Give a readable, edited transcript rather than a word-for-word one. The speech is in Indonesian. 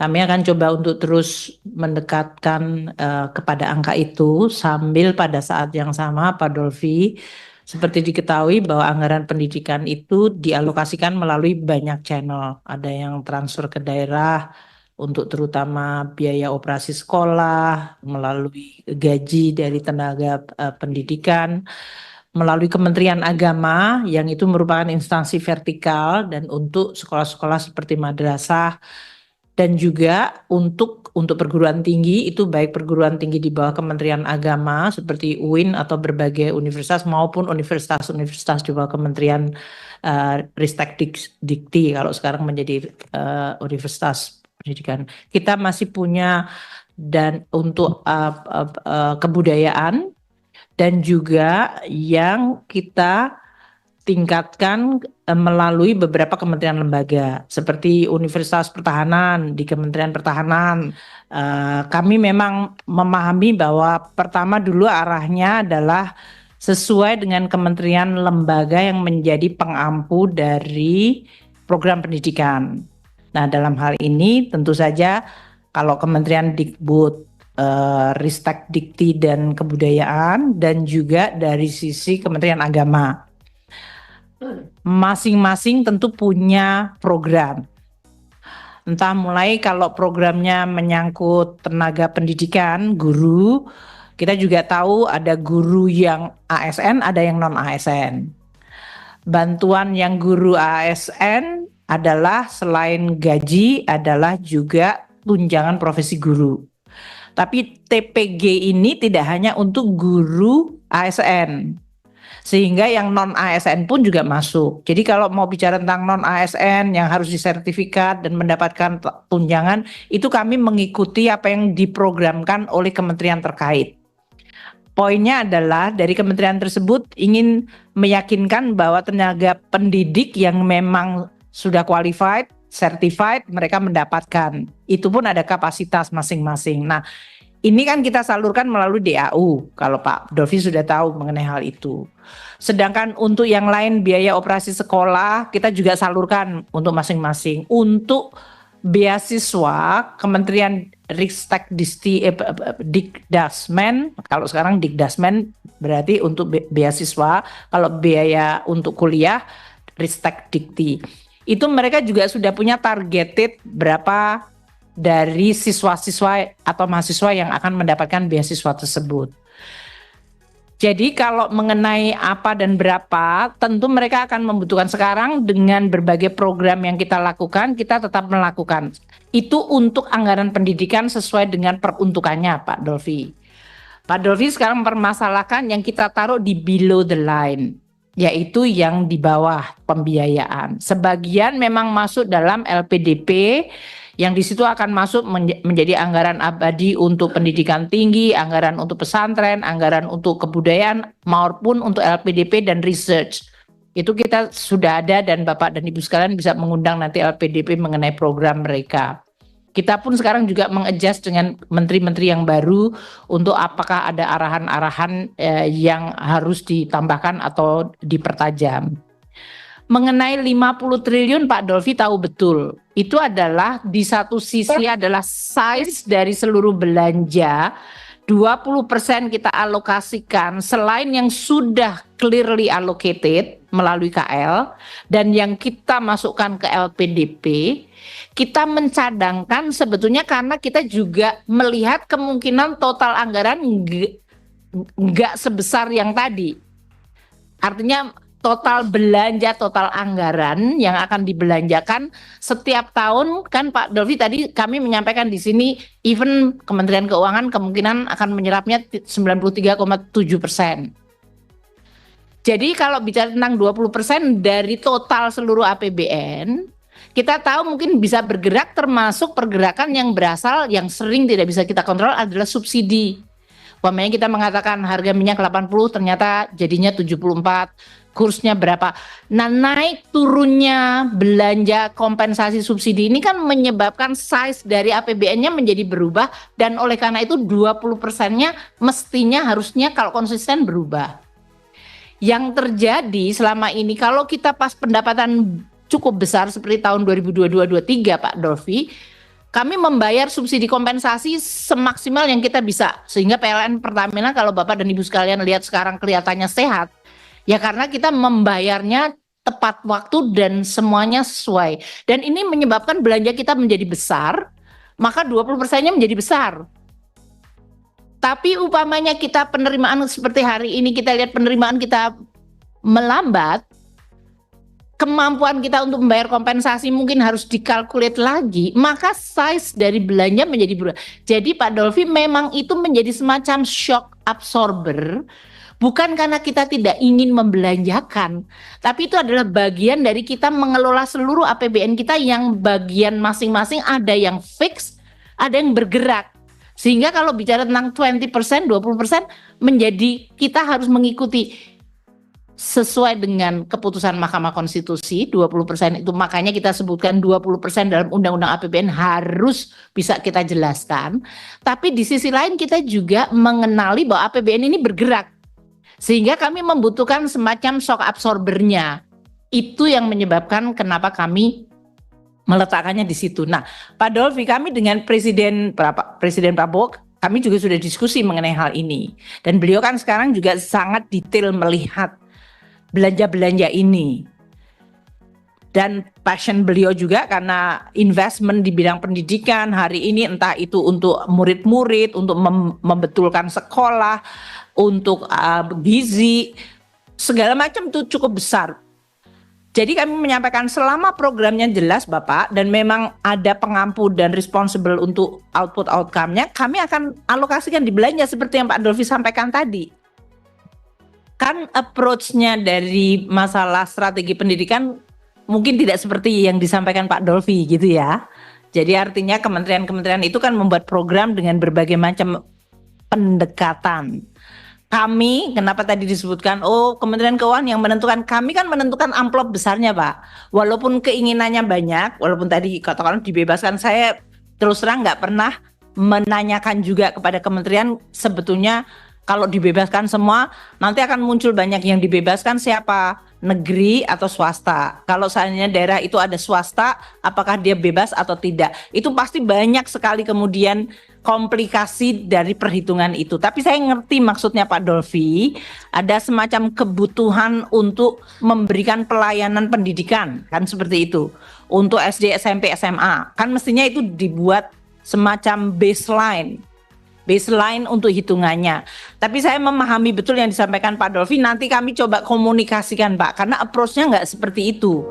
Kami akan coba untuk terus mendekatkan kepada angka itu sambil pada saat yang sama Pak Dolvi, seperti diketahui bahwa anggaran pendidikan itu dialokasikan melalui banyak channel. Ada yang transfer ke daerah untuk terutama biaya operasi sekolah, melalui gaji dari tenaga pendidikan, melalui Kementerian Agama yang itu merupakan instansi vertikal dan untuk sekolah-sekolah seperti madrasah, dan juga untuk perguruan tinggi itu baik perguruan tinggi di bawah Kementerian Agama seperti UIN atau berbagai universitas maupun universitas-universitas di bawah Kementerian Ristek Dikti kalau sekarang menjadi Universitas Pendidikan. Kita masih punya dan untuk kebudayaan dan juga yang kita tingkatkan melalui beberapa kementerian lembaga seperti Universitas Pertahanan di Kementerian Pertahanan. Kami memang memahami bahwa pertama dulu arahnya adalah sesuai dengan kementerian lembaga yang menjadi pengampu dari program pendidikan. Nah, dalam hal ini tentu saja kalau Kementerian Dikbud, Ristek Dikti dan Kebudayaan, dan juga dari sisi Kementerian Agama. Masing-masing tentu punya program. Entah mulai kalau programnya menyangkut tenaga pendidikan, guru, kita juga tahu ada guru yang ASN, ada yang non-ASN. Bantuan yang guru ASN adalah selain gaji adalah juga tunjangan profesi guru. Tapi TPG ini tidak hanya untuk guru ASN, sehingga yang non-ASN pun juga masuk. Jadi kalau mau bicara tentang non-ASN yang harus disertifikat dan mendapatkan tunjangan, itu kami mengikuti apa yang diprogramkan oleh kementerian terkait. Poinnya adalah dari kementerian tersebut ingin meyakinkan bahwa tenaga pendidik yang memang sudah qualified, certified, mereka mendapatkan. Itu pun ada kapasitas masing-masing. Nah, ini kan kita salurkan melalui DAU, kalau Pak Dolvi sudah tahu mengenai hal itu. Sedangkan untuk yang lain biaya operasi sekolah, kita juga salurkan untuk masing-masing. Untuk beasiswa, Kementerian Ristek Dikdasmen, kalau sekarang Dikdasmen berarti untuk beasiswa, kalau biaya untuk kuliah, Ristek Dikti. Itu mereka juga sudah punya targeted berapa dari siswa-siswa atau mahasiswa yang akan mendapatkan beasiswa tersebut. Jadi kalau mengenai apa dan berapa, tentu mereka akan membutuhkan. Sekarang dengan berbagai program yang kita lakukan, kita tetap melakukan. Itu untuk anggaran pendidikan sesuai dengan peruntukannya, Pak Dolvi. Pak Dolvi sekarang mempermasalahkan yang kita taruh di below the line, yaitu yang di bawah pembiayaan. Sebagian memang masuk dalam LPDP, yang di situ akan masuk menjadi anggaran abadi untuk pendidikan tinggi, anggaran untuk pesantren, anggaran untuk kebudayaan, maupun untuk LPDP dan research. Itu kita sudah ada dan Bapak dan Ibu sekalian bisa mengundang nanti LPDP mengenai program mereka. Kita pun sekarang juga mengadjust dengan menteri-menteri yang baru untuk apakah ada arahan-arahan yang harus ditambahkan atau dipertajam. Mengenai 50 triliun Pak Dolvi tahu betul, itu adalah di satu sisi adalah size dari seluruh belanja, 20% kita alokasikan selain yang sudah clearly allocated melalui KL dan yang kita masukkan ke LPDP, kita mencadangkan sebetulnya karena kita juga melihat kemungkinan total anggaran enggak sebesar yang tadi. Artinya total belanja, total anggaran yang akan dibelanjakan setiap tahun kan Pak Dolvi tadi kami menyampaikan di sini even Kementerian Keuangan kemungkinan akan menyerapnya 93,7%. Jadi kalau bicara tentang 20% dari total seluruh APBN, kita tahu mungkin bisa bergerak termasuk pergerakan yang berasal yang sering tidak bisa kita kontrol adalah subsidi. Umpamanya kita mengatakan harga minyak 80 ternyata jadinya 74. Kursnya berapa. Nah, naik turunnya belanja kompensasi subsidi ini kan menyebabkan size dari APBN-nya menjadi berubah dan oleh karena itu 20%-nya mestinya harusnya kalau konsisten berubah. Yang terjadi selama ini kalau kita pas pendapatan cukup besar seperti tahun 2022-2023 Pak Dolvi, kami membayar subsidi kompensasi semaksimal yang kita bisa. Sehingga PLN Pertamina kalau Bapak dan Ibu sekalian lihat sekarang kelihatannya sehat, ya karena kita membayarnya tepat waktu dan semuanya sesuai. Dan ini menyebabkan belanja kita menjadi besar, maka 20%-nya menjadi besar. Tapi upamanya kita penerimaan seperti hari ini, kita lihat penerimaan kita melambat, kemampuan kita untuk membayar kompensasi mungkin harus dikalkulate lagi, maka size dari belanja menjadi berubah. Jadi Pak Dolfi memang itu menjadi semacam shock absorber, bukan karena kita tidak ingin membelanjakan, tapi itu adalah bagian dari kita mengelola seluruh APBN kita yang bagian masing-masing ada yang fix, ada yang bergerak. Sehingga kalau bicara tentang 20%, 20% menjadi kita harus mengikuti sesuai dengan keputusan Mahkamah Konstitusi 20% itu, makanya kita sebutkan 20% dalam Undang-Undang APBN harus bisa kita jelaskan. Tapi di sisi lain kita juga mengenali bahwa APBN ini bergerak, sehingga kami membutuhkan semacam shock absorbernya. Itu yang menyebabkan kenapa kami meletakkannya di situ. Nah, Pak Dolfi, kami dengan Presiden Prabowo, kami juga sudah diskusi mengenai hal ini. Dan beliau kan sekarang juga sangat detail melihat belanja-belanja ini. Dan passion beliau juga karena investment di bidang pendidikan hari ini, entah itu untuk murid-murid, untuk membetulkan sekolah, untuk gizi, segala macam itu cukup besar. Jadi kami menyampaikan selama programnya jelas Bapak, dan memang ada pengampu dan responsible untuk output-outcome-nya, kami akan alokasikan di belanja seperti yang Pak Dolfi sampaikan tadi. Kan approach-nya dari masalah strategi pendidikan mungkin tidak seperti yang disampaikan Pak Dolfi gitu ya. Jadi artinya kementerian-kementerian itu kan membuat program dengan berbagai macam pendekatan. Kami, kenapa tadi disebutkan, Kementerian Keuangan yang menentukan, kami kan menentukan amplop besarnya Pak. Walaupun keinginannya banyak, walaupun tadi katakan dibebaskan, saya terus terang nggak pernah menanyakan juga kepada kementerian sebetulnya kalau dibebaskan semua, nanti akan muncul banyak yang dibebaskan siapa? Negeri atau swasta. Kalau seandainya daerah itu ada swasta, apakah dia bebas atau tidak? Itu pasti banyak sekali kemudian komplikasi dari perhitungan itu. Tapi saya ngerti maksudnya Pak Dolfi, ada semacam kebutuhan untuk memberikan pelayanan pendidikan, kan seperti itu. Untuk SD, SMP, SMA, kan mestinya itu dibuat semacam baseline untuk hitungannya. Tapi saya memahami betul yang disampaikan Pak Dolfi, nanti kami coba komunikasikan Pak, karena approach-nya nggak seperti itu.